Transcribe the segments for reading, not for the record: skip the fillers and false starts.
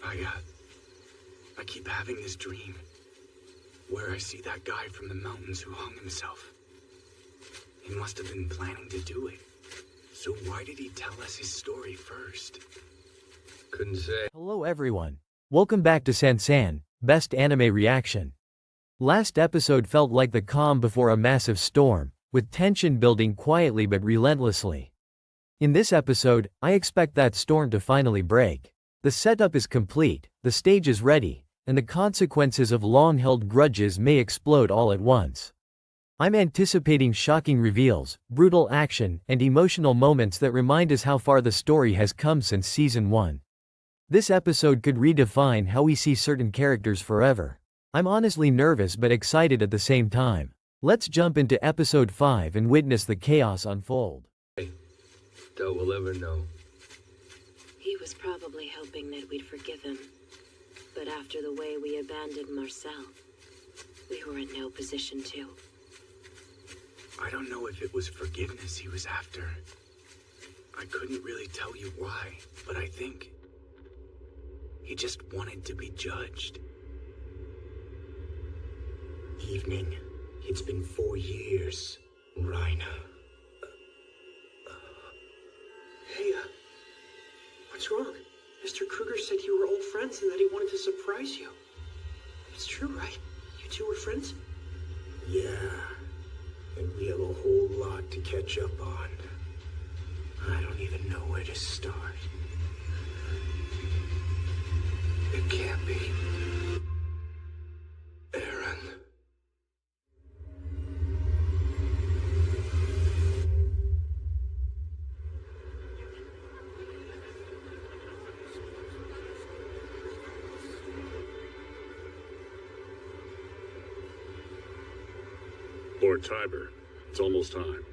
I keep having this dream where I see that guy from the mountains who hung himself. He must have been planning to do it. So why did he tell us his story first? Couldn't say. Hello everyone. Welcome back to Sansan, Best Anime Reaction. Last episode felt like the calm before a massive storm, with tension building quietly but relentlessly. In this episode, I expect that storm to finally break. The setup is complete, the stage is ready, and the consequences of long-held grudges may explode all at once. I'm anticipating shocking reveals, brutal action, and emotional moments that remind us how far the story has come since Season 1. This episode could redefine how we see certain characters forever. I'm honestly nervous but excited at the same time. Let's jump into Episode 5 and witness the chaos unfold. Doubt we'll ever know. He was probably hoping that we'd forgive him. But after the way we abandoned Marcel, we were in no position to. I don't know if it was forgiveness he was after. I couldn't really tell you why, but I think he just wanted to be judged. Evening. It's been 4 years, Raina. Hey, what's wrong? Mr. Kruger said you were old friends and that he wanted to surprise you. It's true, right? You two were friends? Yeah, and we have a whole lot to catch up on. I don't even know where to start. It can't be. Eren. Lord Tiber, it's almost time.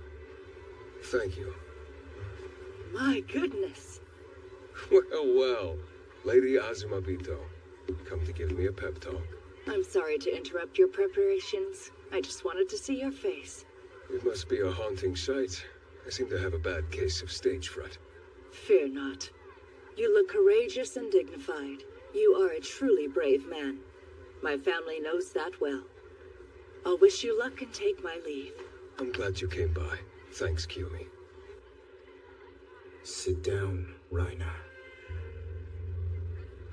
Thank you. My goodness. Well, Lady Azumabito, come to give me a pep talk. I'm sorry to interrupt your preparations. I just wanted to see your face. It must be a haunting sight. I seem to have a bad case of stage fright. Fear not. You look courageous and dignified. You are a truly brave man. My family knows that well. I'll wish you luck and take my leave. I'm glad you came by. Thanks, Kyumi. Sit down, Raina.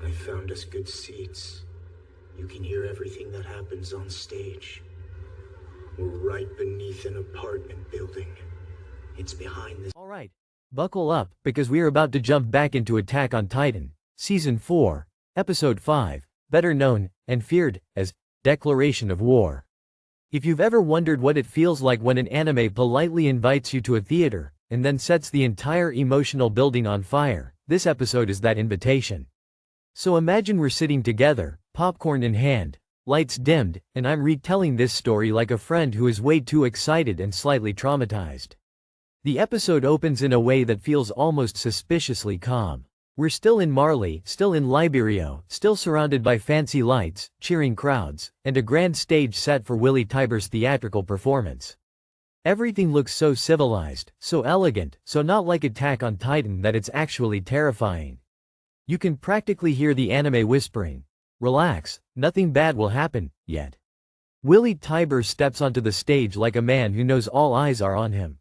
I found us good seats. You can hear everything that happens on stage. We're right beneath an apartment building. It's behind this. Alright, buckle up, because we are about to jump back into Attack on Titan, Season 4, Episode 5, better known, and feared, as Declaration of War. If you've ever wondered what it feels like when an anime politely invites you to a theater, and then sets the entire emotional building on fire, this episode is that invitation. So imagine we're sitting together, popcorn in hand, lights dimmed, and I'm retelling this story like a friend who is way too excited and slightly traumatized. The episode opens in a way that feels almost suspiciously calm. We're still in Marley, still in Liberio, still surrounded by fancy lights, cheering crowds, and a grand stage set for Willy Tiber's theatrical performance. Everything looks so civilized, so elegant, so not like Attack on Titan that it's actually terrifying. You can practically hear the anime whispering, "Relax, nothing bad will happen, yet." Willy Tiber steps onto the stage like a man who knows all eyes are on him.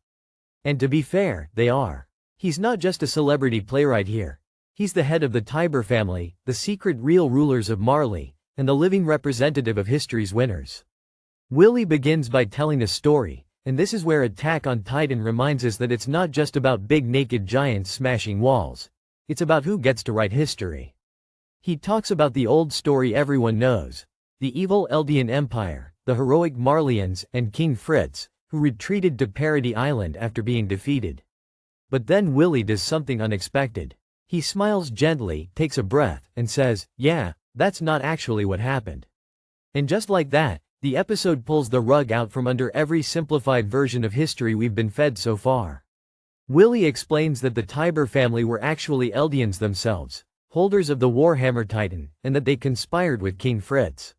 And to be fair, they are. He's not just a celebrity playwright here. He's the head of the Tiber family, the secret real rulers of Marley, and the living representative of history's winners. Willy begins by telling a story, and this is where Attack on Titan reminds us that it's not just about big naked giants smashing walls. It's about who gets to write history. He talks about the old story everyone knows, the evil Eldian Empire, the heroic Marleyans, and King Fritz, who retreated to Paradis Island after being defeated. But then Willy does something unexpected. He smiles gently, takes a breath, and says, "Yeah, that's not actually what happened." And just like that, the episode pulls the rug out from under every simplified version of history we've been fed so far. Willy explains that the Tiber family were actually Eldians themselves, holders of the Warhammer Titan, and that they conspired with King Fritz.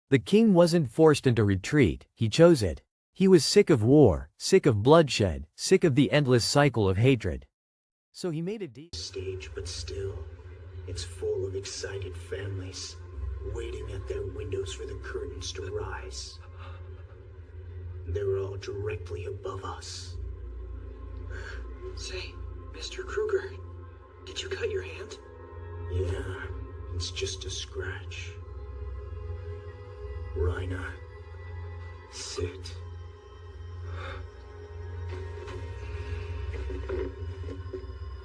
The king wasn't forced into retreat, he chose it. He was sick of war, sick of bloodshed, sick of the endless cycle of hatred. So he made a deal. Stage, but still, It's full of excited families, waiting at their windows for the curtains to rise. They're all directly above us. Say, Mr. Kruger, did you cut your hand? Yeah, it's just a scratch. Reiner, sit.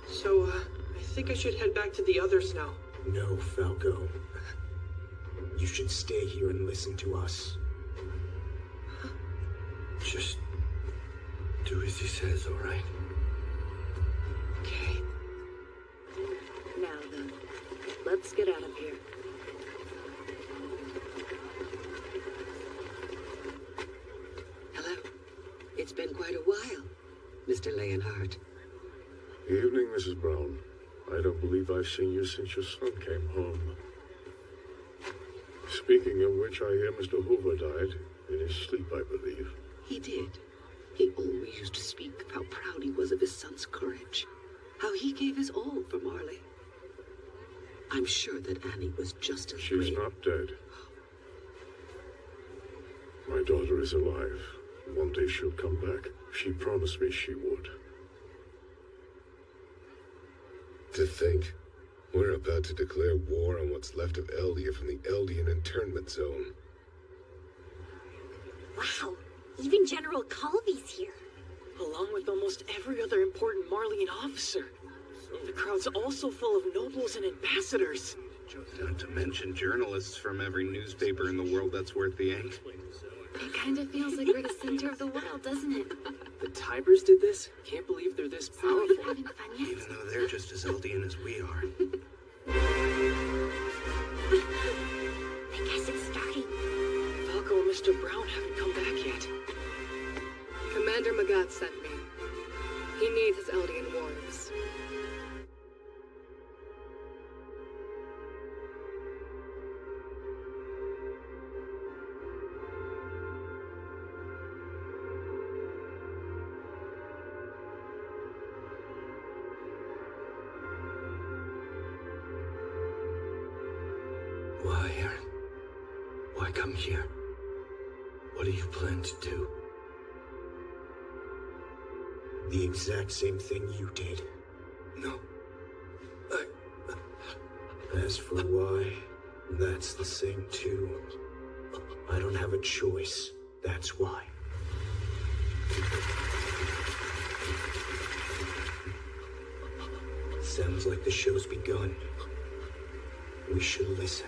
So, I think I should head back to the others now. No, Falco. You should stay here and listen to us. Just do as he says, all right? Okay. Now then, let's get out of here. Hello. It's been quite a while, Mr. Leonhardt. Evening, Mrs. Brown. I don't believe I've seen you since your son came home. Speaking of which, I hear Mr. Hoover died in his sleep, I believe. He did. He always used to speak of how proud he was of his son's courage, how he gave his all for Marley. I'm sure that Annie was just as She's brave. not dead. My daughter is alive. One day she'll come back. She promised me she would. To think, we're about to declare war on what's left of Eldia from the Eldian internment zone. Wow, even General Calvi's here. Along with almost every other important Marleyan officer. The crowd's also full of nobles and ambassadors. Not to mention journalists from every newspaper in the world that's worth the ink. It kind of feels like we're the center of the world, doesn't it? The Tybers did this? Can't believe they're this So are you powerful. having fun yet? Even though they're just as Eldian as we are. I guess it's starting. Falco and Mr. Brown haven't come back yet. Commander Magat sent me. He needs his Eldian wards. Why, Aaron? Why come here? What do you plan to do? The exact same thing you did. No. As for why, that's the same too. I don't have a choice. That's why. Sounds like the show's begun. We should listen.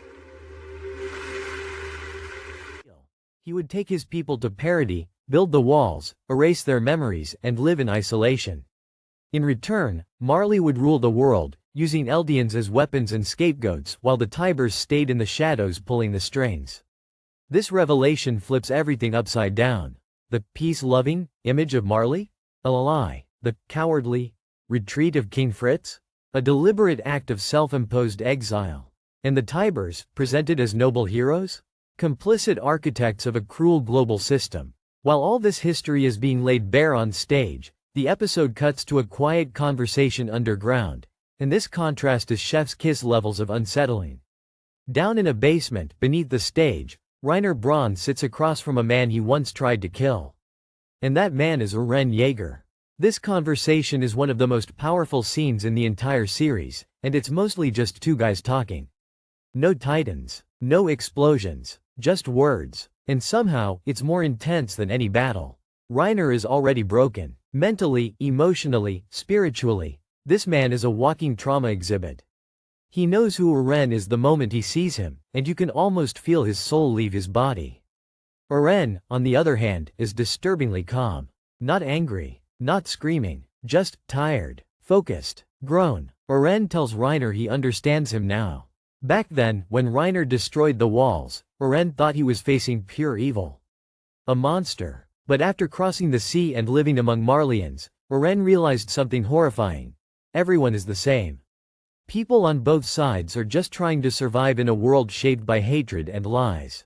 He would take his people to Paradis, build the walls, erase their memories, and live in isolation. In return, Marley would rule the world, using Eldians as weapons and scapegoats while the Tybers stayed in the shadows pulling the strings. This revelation flips everything upside down. The peace-loving image of Marley? A lie. The cowardly retreat of King Fritz? A deliberate act of self-imposed exile. And the Tybers, presented as noble heroes? Complicit architects of a cruel global system. While all this history is being laid bare on stage, the episode cuts to a quiet conversation underground, and this contrast is chef's kiss levels of unsettling. Down in a basement, beneath the stage, Reiner Braun sits across from a man he once tried to kill. And that man is Eren Yeager. This conversation is one of the most powerful scenes in the entire series, and it's mostly just two guys talking. No titans, no explosions, just words, and somehow, it's more intense than any battle. Reiner is already broken. Mentally, emotionally, spiritually. This man is a walking trauma exhibit. He knows who Eren is the moment he sees him, and you can almost feel his soul leave his body. Eren, on the other hand, is disturbingly calm. Not angry, not screaming, just tired, focused, grown. Eren tells Reiner he understands him now. Back then, when Reiner destroyed the walls, Eren thought he was facing pure evil. A monster. But after crossing the sea and living among Marleyans, Eren realized something horrifying. Everyone is the same. People on both sides are just trying to survive in a world shaped by hatred and lies.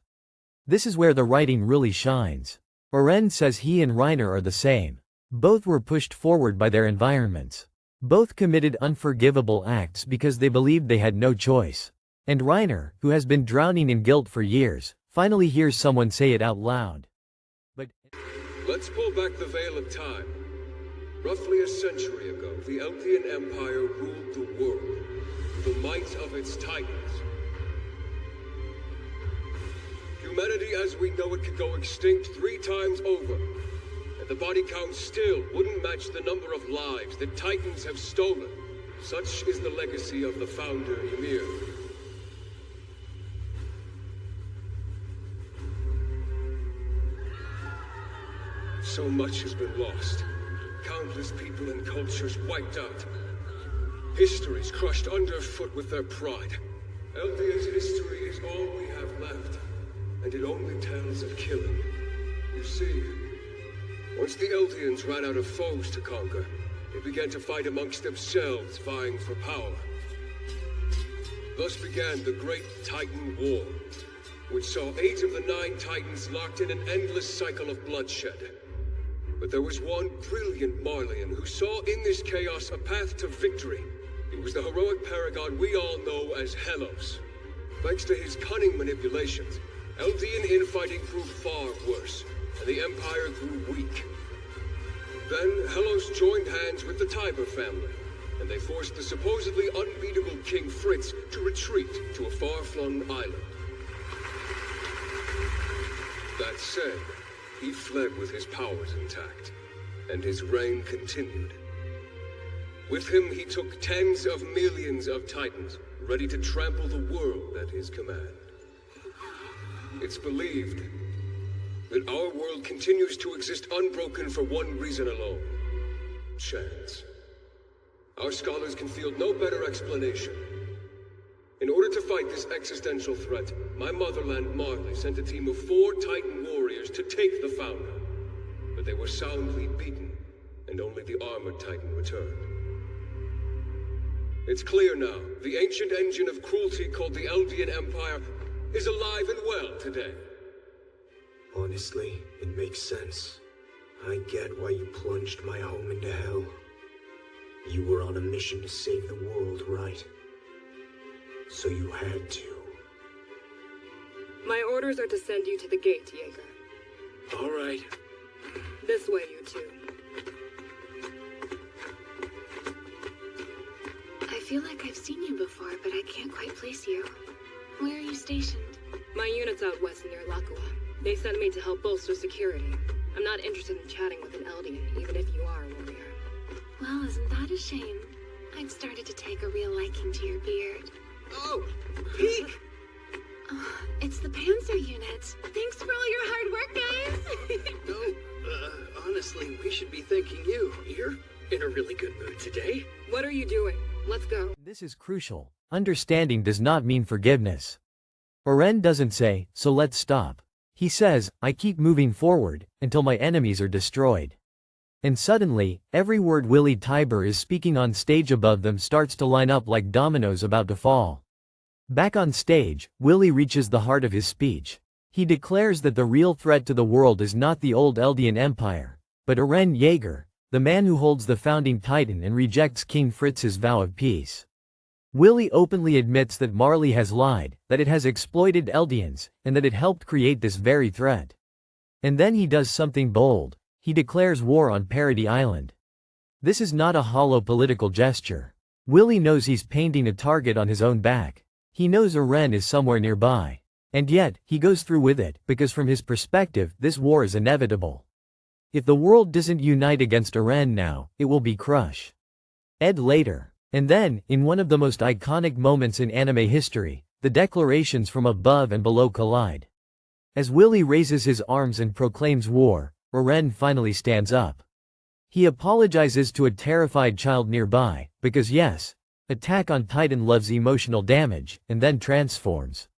This is where the writing really shines. Eren says he and Reiner are the same. Both were pushed forward by their environments. Both committed unforgivable acts because they believed they had no choice. And Reiner, who has been drowning in guilt for years, finally hears someone say it out loud. But let's pull back the veil of time. Roughly a century ago, the Eldian Empire ruled the world, the might of its titans. Humanity as we know it could go extinct 3 times over, and the body count still wouldn't match the number of lives that titans have stolen. Such is the legacy of the founder, Ymir. So much has been lost. Countless people and cultures wiped out. Histories crushed underfoot with their pride. Eldia's history is all we have left, and it only tells of killing. You see, once the Eldians ran out of foes to conquer, they began to fight amongst themselves, vying for power. Thus began the Great Titan War, which saw 8 of the 9 Titans locked in an endless cycle of bloodshed. But there was one brilliant Marleyan who saw in this chaos a path to victory. He was the heroic paragon we all know as Helos. Thanks to his cunning manipulations, Eldian infighting proved far worse, and the Empire grew weak. Then Helos joined hands with the Tiber family, and they forced the supposedly unbeatable King Fritz to retreat to a far-flung island. That said, he fled with his powers intact, and his reign continued. With him, he took tens of millions of Titans, ready to trample the world at his command. It's believed that our world continues to exist unbroken for one reason alone: chance. Our scholars can field no better explanation. In order to fight this existential threat, my motherland Marley sent a team of 4 Titan warriors to take the Founder. But they were soundly beaten, and only the armored Titan returned. It's clear now, the ancient engine of cruelty called the Eldian Empire is alive and well today. Honestly, it makes sense. I get why you plunged my home into hell. You were on a mission to save the world, right? So you had to. My orders are to send you to the gate, Jaeger. All right. This way, you two. I feel like I've seen you before, but I can't quite place you. Where are you stationed? My unit's out west near Lakua. They sent me to help bolster security. I'm not interested in chatting with an Eldian, even if you are a warrior. Well, isn't that a shame? I'd started to take a real liking to your beard. Oh, Peek! Oh, it's the Panzer unit. Thanks for all your hard work, guys. No, honestly, we should be thanking you. You're in a really good mood today. What are you doing? Let's go. this is crucial. Understanding does not mean forgiveness. Oren doesn't say, so let's stop. He says, I keep moving forward, until my enemies are destroyed. And suddenly, every word Willie Tiber is speaking on stage above them starts to line up like dominoes about to fall. Back on stage, Willie reaches the heart of his speech. He declares that the real threat to the world is not the old Eldian Empire, but Oren Jaeger, the man who holds the founding titan and rejects King Fritz's vow of peace. Willie openly admits that Marley has lied, that it has exploited Eldians, and that it helped create this very threat. And then he does something bold. He declares war on Parody Island. This is not a hollow political gesture. Willie knows he's painting a target on his own back. He knows Oren is somewhere nearby. And yet, he goes through with it, because from his perspective, this war is inevitable. If the world doesn't unite against Oren now, it will be crushed. Ed later. And then, in one of the most iconic moments in anime history, the declarations from above and below collide. As Willie raises his arms and proclaims war, Oren finally stands up. He apologizes to a terrified child nearby, because yes, Attack on Titan loves emotional damage, and then transforms.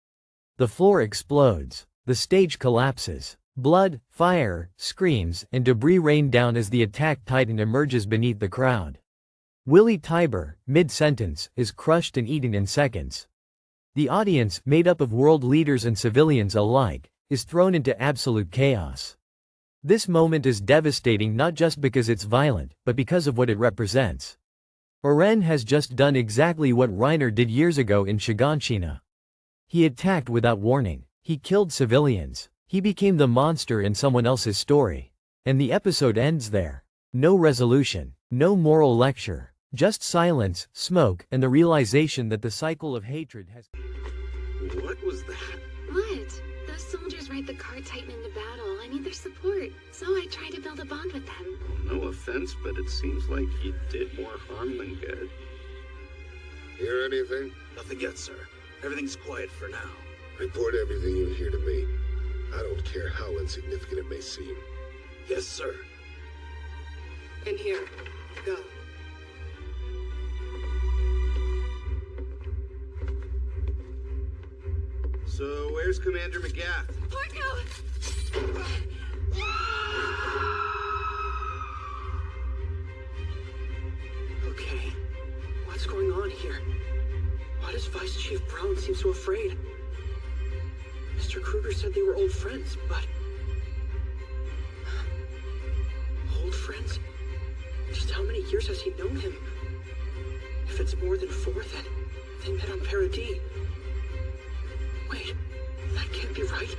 The floor explodes. The stage collapses. Blood, fire, screams, and debris rain down as the attacked Titan emerges beneath the crowd. Willie Tiber, mid-sentence, is crushed and eaten in seconds. The audience, made up of world leaders and civilians alike, is thrown into absolute chaos. This moment is devastating not just because it's violent, but because of what it represents. Eren has just done exactly what Reiner did years ago in Shiganshina. He attacked without warning, he killed civilians, he became the monster in someone else's story. And the episode ends there. No resolution, no moral lecture, just silence, smoke, and the realization that the cycle of hatred has... What was that? What? Those soldiers ride the card Titan into battle. I need their support, so I try to build a bond with them. No offense, but it seems like you did more harm than good. Hear anything? Nothing yet, sir. Everything's quiet for now. Report everything you hear to me. I don't care how insignificant it may seem. Yes, sir. In here. Go. So, where's Commander McGath? Porco! Okay. What's going on here? Why does Vice Chief Brown seem so afraid? Mr. Kruger said they were old friends, but... Old friends? Just how many years has he known him? If it's more than 4, then they met on Paradis. Wait, that can't be right.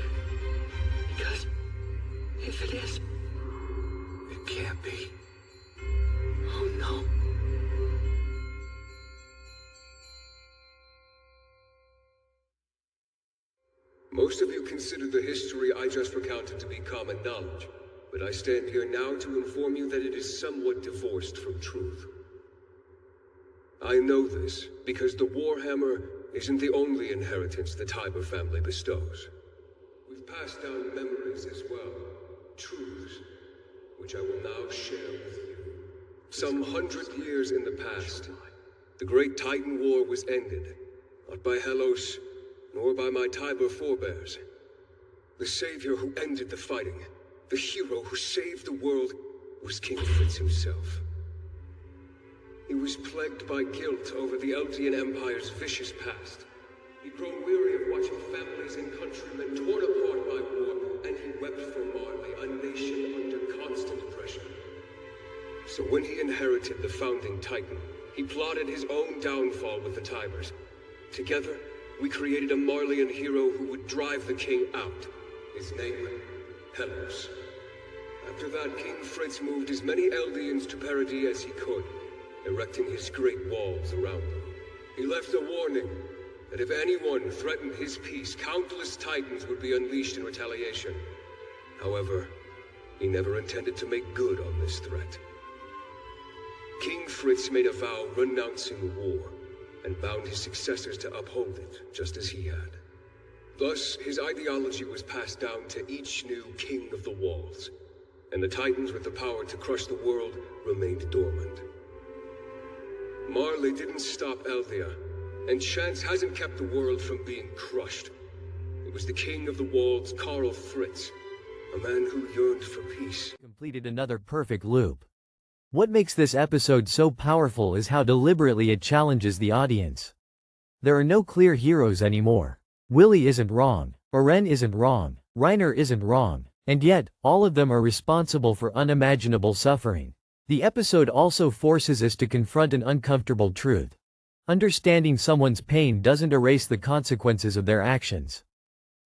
Because if it is... It can't be. Oh no. Most of you consider the history I just recounted to be common knowledge, but I stand here now to inform you that it is somewhat divorced from truth. I know this because the Warhammer isn't the only inheritance the Tiber family bestows. We've passed down memories as well, truths, which I will now share with you. Some 100 years in the past, the Great Titan War was ended, not by Helos, nor by my Tiber forebears. The savior who ended the fighting, the hero who saved the world, was King Fritz himself. He was plagued by guilt over the Eldian Empire's vicious past. He'd grown weary of watching families and countrymen torn apart by war, and he wept for Marley, a nation under constant pressure. So when he inherited the founding Titan, he plotted his own downfall with the Tibers. Together, we created a Marleyan hero who would drive the king out. His name, Helos. After that, King Fritz moved as many Eldians to Paradis as he could, erecting his great walls around them. He left a warning that if anyone threatened his peace, countless Titans would be unleashed in retaliation. However, he never intended to make good on this threat. King Fritz made a vow renouncing war, and bound his successors to uphold it, just as he had. Thus, his ideology was passed down to each new King of the Walls, and the Titans with the power to crush the world remained dormant. Marley didn't stop Eldia, and chance hasn't kept the world from being crushed. It was the King of the Walls, Karl Fritz, a man who yearned for peace. Completed another perfect loop. What makes this episode so powerful is how deliberately it challenges the audience. There are no clear heroes anymore. Willy isn't wrong, Eren isn't wrong, Reiner isn't wrong, and yet, all of them are responsible for unimaginable suffering. The episode also forces us to confront an uncomfortable truth. Understanding someone's pain doesn't erase the consequences of their actions.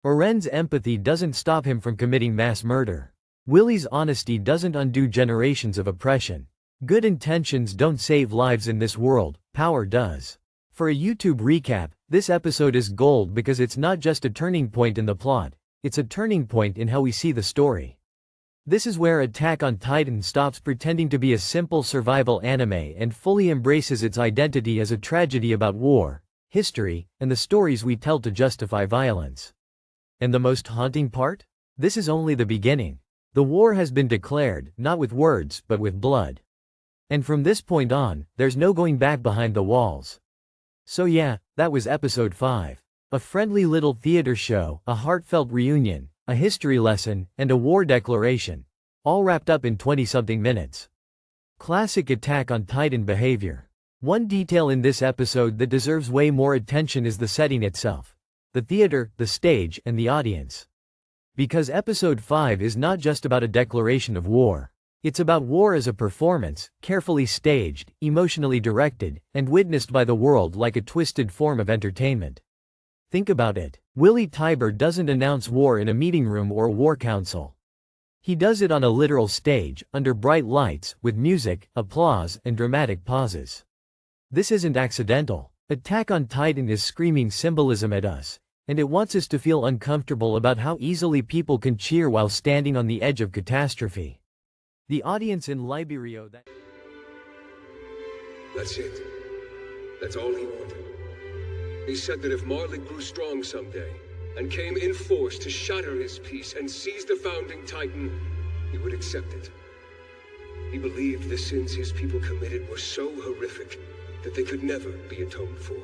Eren's empathy doesn't stop him from committing mass murder. Willy's honesty doesn't undo generations of oppression. Good intentions don't save lives in this world, power does. For a YouTube recap, this episode is gold because it's not just a turning point in the plot, it's a turning point in how we see the story. This is where Attack on Titan stops pretending to be a simple survival anime and fully embraces its identity as a tragedy about war, history, and the stories we tell to justify violence. And the most haunting part? This is only the beginning. The war has been declared, not with words, but with blood. And from this point on, there's no going back behind the walls. So yeah, that was episode 5. A friendly little theater show, a heartfelt reunion, a history lesson, and a war declaration. All wrapped up in 20-something minutes. Classic Attack on Titan behavior. One detail in this episode that deserves way more attention is the setting itself. The theater, the stage, and the audience. Because episode 5 is not just about a declaration of war. It's about war as a performance, carefully staged, emotionally directed, and witnessed by the world like a twisted form of entertainment. Think about it. Willy Tybur doesn't announce war in a meeting room or war council. He does it on a literal stage, under bright lights, with music, applause, and dramatic pauses. This isn't accidental. Attack on Titan is screaming symbolism at us, and it wants us to feel uncomfortable about how easily people can cheer while standing on the edge of catastrophe. The audience in Liberio That's it. That's all he wanted. He said that if Marley grew strong someday, and came in force to shatter his peace and seize the founding Titan, he would accept it. He believed the sins his people committed were so horrific that they could never be atoned for.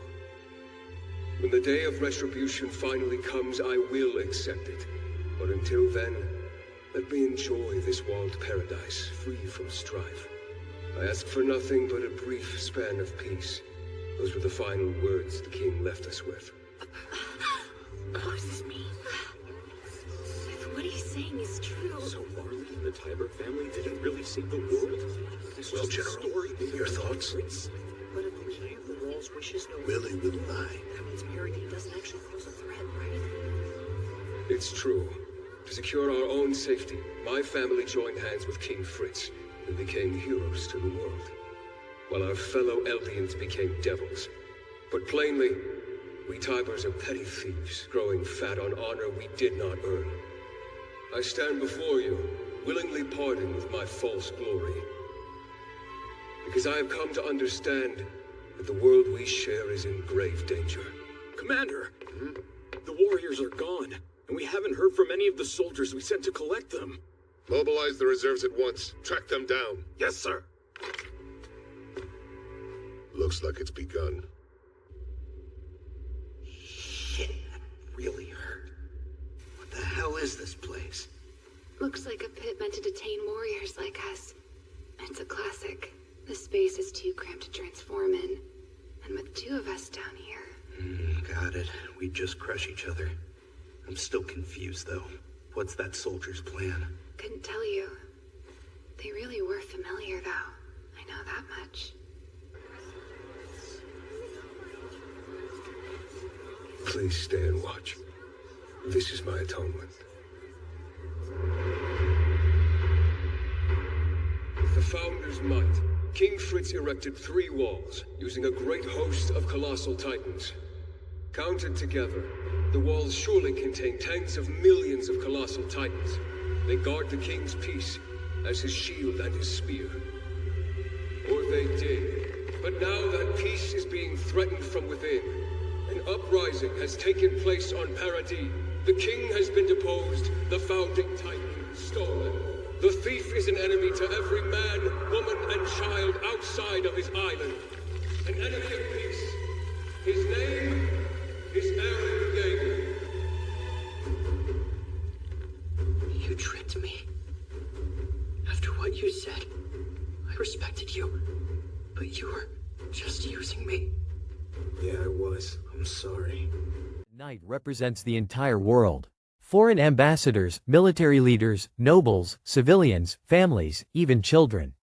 When the day of retribution finally comes, I will accept it. But until then, let me enjoy this walled paradise, free from strife. I ask for nothing but a brief span of peace. Those were the final words the king left us with. What does this mean? If what he's saying is true... So Marley and the Tybur family didn't really save the world? Well, General, your thoughts? But if we hear the wall's wishes, no... Willy will lie. That means Paradis doesn't actually pose a threat, right? It's true. To secure our own safety, my family joined hands with King Fritz and became heroes to the world, while our fellow Eldians became devils. But plainly, we Tyburs are petty thieves, growing fat on honor we did not earn. I stand before you, willingly pardoned with my false glory, because I have come to understand that the world we share is in grave danger. Commander! The warriors are gone, and we haven't heard from any of the soldiers we sent to collect them. Mobilize the reserves at once. Track them down. Yes, sir. Looks like it's begun. Shit, that really hurt. What the hell is this place? Looks like a pit meant to detain warriors like us. It's a classic. The space is too cramped to transform in. And with two of us down here... Got it. We'd just crush each other. I'm still confused, though. What's that soldier's plan? Couldn't tell you. They really were familiar, though. I know that much. Please stay and watch. This is my atonement. With the Founder's might, King Fritz erected 3 walls, using a great host of colossal titans. Counted together, the walls surely contain tens of millions of colossal titans. They guard the king's peace as his shield and his spear. Or they did. But now that peace is being threatened from within. An uprising has taken place on Paradis. The king has been deposed, the founding titan stolen. The thief is an enemy to every man, woman, and child outside of his island. An enemy of peace. His name is Eren Yeager. You tricked me. After what you said, I respected you. But you were just using me. Yeah, I was. I'm sorry. Knight represents the entire world. Foreign ambassadors, military leaders, nobles, civilians, families, even children.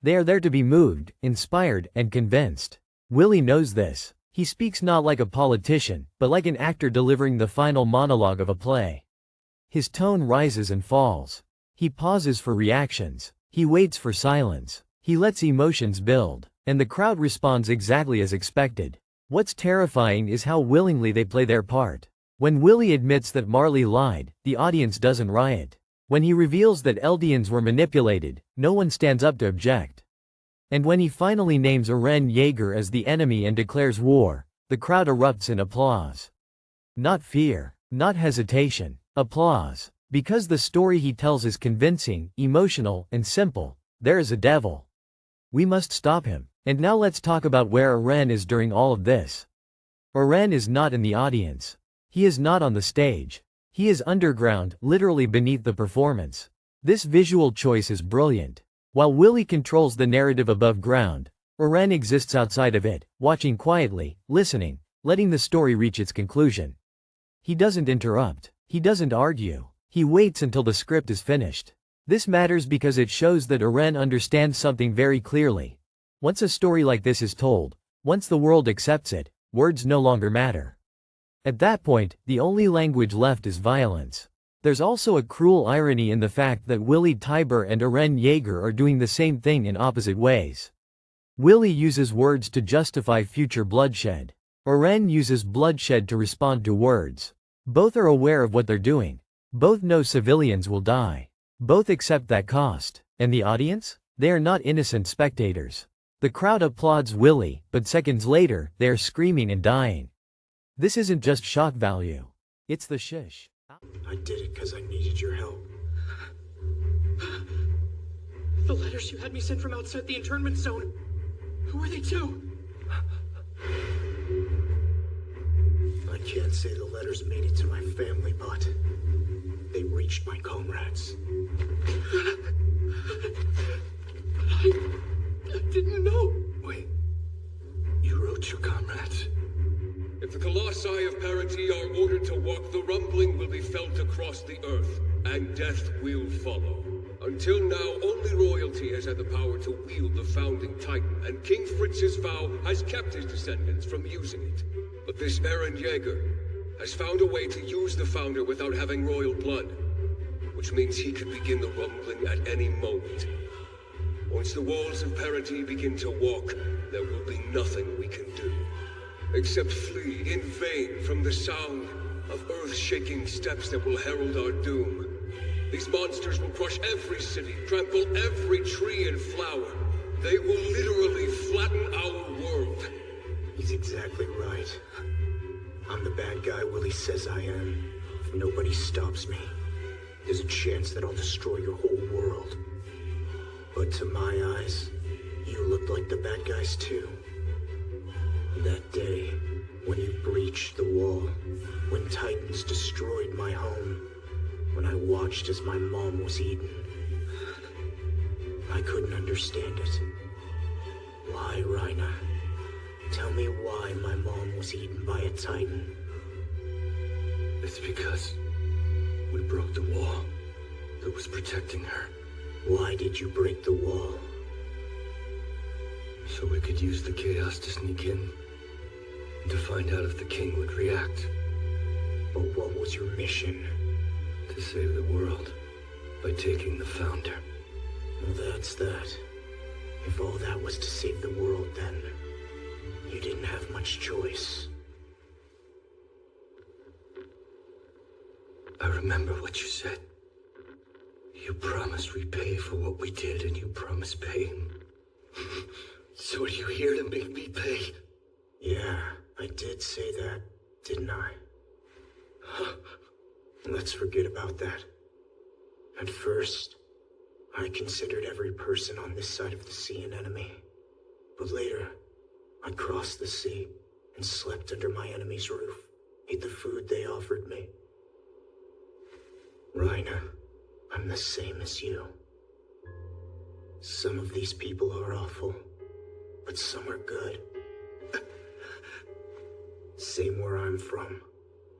They are there to be moved, inspired, and convinced. Willy knows this. He speaks not like a politician, but like an actor delivering the final monologue of a play. His tone rises and falls. He pauses for reactions. He waits for silence. He lets emotions build, and the crowd responds exactly as expected. What's terrifying is how willingly they play their part. When Willy admits that Marley lied, the audience doesn't riot. When he reveals that Eldians were manipulated, no one stands up to object. And when he finally names Eren Yeager as the enemy and declares war, the crowd erupts in applause. Not fear, not hesitation, applause. Because the story he tells is convincing, emotional, and simple. There is a devil. We must stop him. And now let's talk about where Eren is during all of this. Eren is not in the audience. He is not on the stage. He is underground, literally beneath the performance. This visual choice is brilliant. While Willy controls the narrative above ground, Eren exists outside of it, watching quietly, listening, letting the story reach its conclusion. He doesn't interrupt. He doesn't argue. He waits until the script is finished. This matters because it shows that Eren understands something very clearly. Once a story like this is told, once the world accepts it, words no longer matter. At that point, the only language left is violence. There's also a cruel irony in the fact that Willy Tybur and Eren Yeager are doing the same thing in opposite ways. Willy uses words to justify future bloodshed. Eren uses bloodshed to respond to words. Both are aware of what they're doing. Both know civilians will die. Both accept that cost. And the audience? They are not innocent spectators. The crowd applauds Willy, but seconds later, they are screaming and dying. This isn't just shock value. It's the shish. I did it because I needed your help. The letters you had me send from outside the internment zone. Who are they to? I can't say the letters made it to my family, but they reached my comrades. I didn't know. Wait, you wrote your comrades? If the Colossi of Parity are ordered to walk, the rumbling will be felt across the earth, and death will follow. Until now, only royalty has had the power to wield the founding Titan, and King Fritz's vow has kept his descendants from using it. But this Eren Yeager has found a way to use the founder without having royal blood, which means he could begin the rumbling at any moment. Once the walls of Parity begin to walk, there will be nothing we can do, except flee in vain from the sound of earth-shaking steps that will herald our doom. These monsters will crush every city, trample every tree and flower. They will literally flatten our world. He's exactly right. I'm the bad guy Willy says I am. If nobody stops me, there's a chance that I'll destroy your whole world. But to my eyes, you looked like the bad guys too. That day, when you breached the wall, when Titans destroyed my home, when I watched as my mom was eaten, I couldn't understand it. Why, Reiner? Tell me why my mom was eaten by a Titan. It's because we broke the wall that was protecting her. Why did you break the wall? So we could use the chaos to sneak in, and to find out if the king would react. But what was your mission? To save the world by taking the founder. Well, that's that. If all that was to save the world, then you didn't have much choice. I remember what you said. You promised we'd pay for what we did, and you promised paying. So are you here to make me pay? Yeah, I did say that, didn't I? Let's forget about that. At first, I considered every person on this side of the sea an enemy. But later, I crossed the sea and slept under my enemy's roof, ate the food they offered me. Reiner, I'm the same as you. Some of these people are awful, but some are good. Same where I'm from.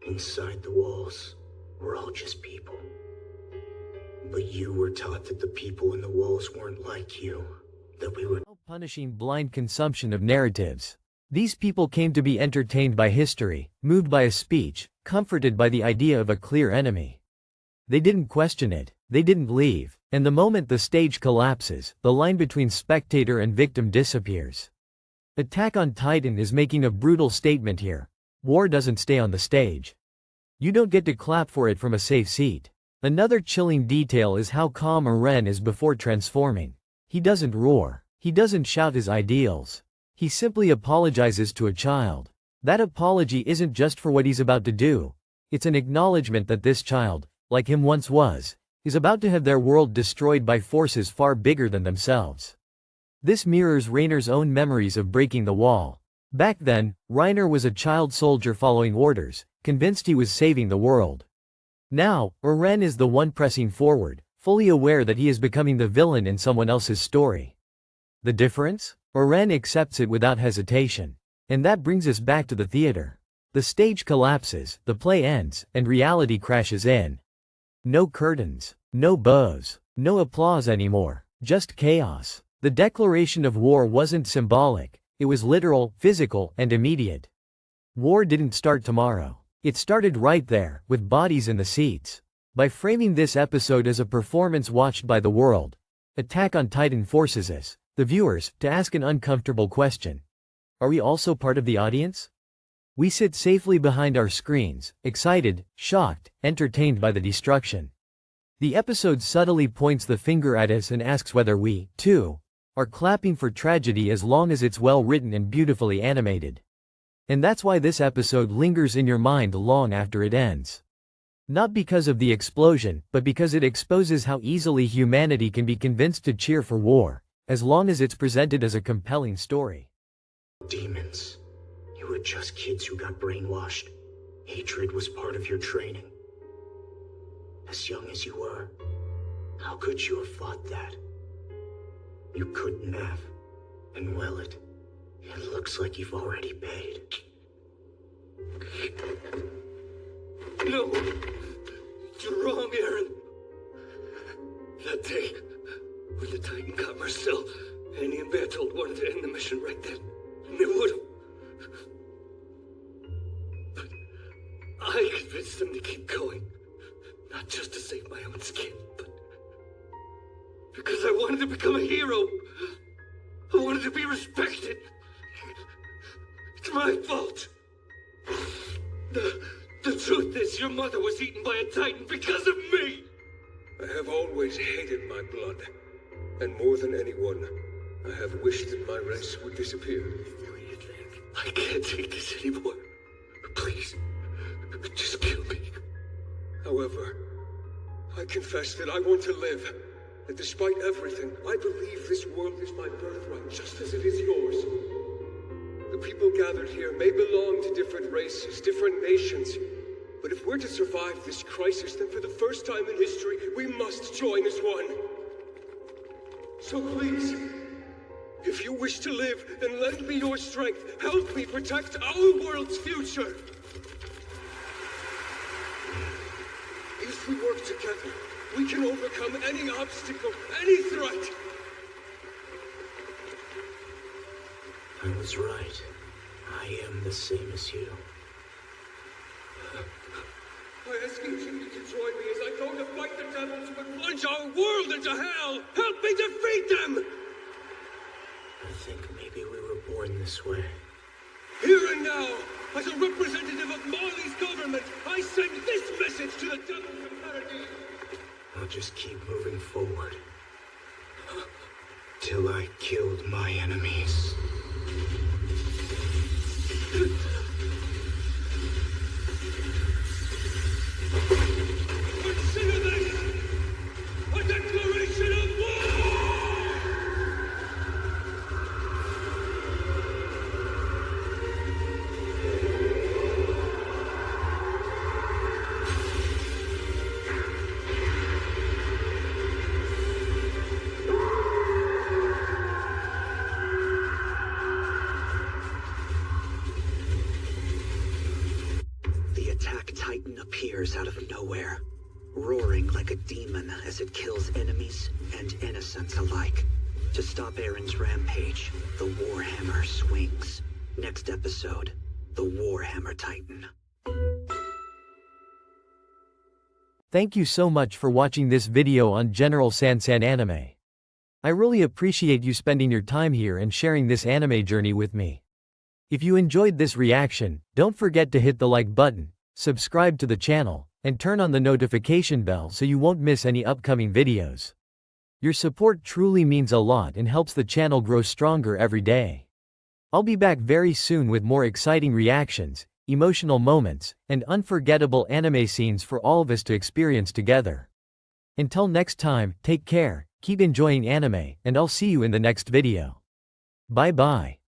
Inside the walls, we're all just people. But you were taught that the people in the walls weren't like you, that we were punishing blind consumption of narratives. These people came to be entertained by history, moved by a speech, comforted by the idea of a clear enemy. They didn't question it, they didn't leave, and the moment the stage collapses, the line between spectator and victim disappears. Attack on Titan is making a brutal statement here. War doesn't stay on the stage. You don't get to clap for it from a safe seat. Another chilling detail is how calm Eren is before transforming. He doesn't roar. He doesn't shout his ideals. He simply apologizes to a child. That apology isn't just for what he's about to do. It's an acknowledgement that this child, like him once was, is about to have their world destroyed by forces far bigger than themselves. This mirrors Reiner's own memories of breaking the wall. Back then, Reiner was a child soldier following orders, convinced he was saving the world. Now, Eren is the one pressing forward, fully aware that he is becoming the villain in someone else's story. The difference? Eren accepts it without hesitation. And that brings us back to the theater. The stage collapses, the play ends, and reality crashes in. No curtains, no bows, No applause anymore, just chaos. The declaration of war wasn't symbolic, it was literal, physical, and immediate. War didn't start tomorrow. It started right there, with bodies in the seats. By framing this episode as a performance watched by the world, Attack on Titan forces us, the viewers, to ask an uncomfortable question. Are we also part of the audience? We sit safely behind our screens, excited, shocked, entertained by the destruction. The episode subtly points the finger at us and asks whether we, too, are clapping for tragedy as long as it's well written and beautifully animated. And that's why this episode lingers in your mind long after it ends. Not because of the explosion, but because it exposes how easily humanity can be convinced to cheer for war, as long as it's presented as a compelling story. Demons. You were just kids who got brainwashed. Hatred was part of your training. As young as you were, how could you have fought that? You couldn't have. And well, it looks like you've already paid. No! You're wrong, Eren. That day, when the Titan got Marcel, Annie and Bertolt wanted to end the mission right then. And they would have. But I convinced them to keep going. Not just to save my own skin, but because I wanted to become a hero. I wanted to be respected. It's my fault. The truth is, your mother was eaten by a Titan because of me! I have always hated my blood, and more than anyone, I have wished that my race would disappear. I can't take this anymore. Please, just kill me. However, I confess that I want to live, and despite everything, I believe this world is my birthright just as it is yours. The people gathered here may belong to different races, different nations, but if we're to survive this crisis, then for the first time in history, we must join as one. So please, if you wish to live, then lend me your strength. Help me protect our world's future. If we work together, we can overcome any obstacle, any threat. I was right. I am the same as you. I ask each of you to join me as I go to fight the devils who would plunge our world into hell! Help me defeat them! I think maybe we were born this way. Here and now, as a representative of Marley's government, I send this message to the devils of Paradis. I'll just keep moving forward. Till I killed my enemies. Consider this a declaration of war! The attack Titan appears out of nowhere, roaring like a demon as it kills enemies and innocents alike. To stop Eren's rampage, the Warhammer swings. Next episode, the Warhammer Titan. Thank you so much for watching this video on General Sansan Anime. I really appreciate you spending your time here and sharing this anime journey with me. If you enjoyed this reaction, don't forget to hit the like button, subscribe to the channel, and turn on the notification bell so you won't miss any upcoming videos. Your support truly means a lot and helps the channel grow stronger every day. I'll be back very soon with more exciting reactions, emotional moments, and unforgettable anime scenes for all of us to experience together. Until next time, take care, keep enjoying anime, and I'll see you in the next video. Bye bye.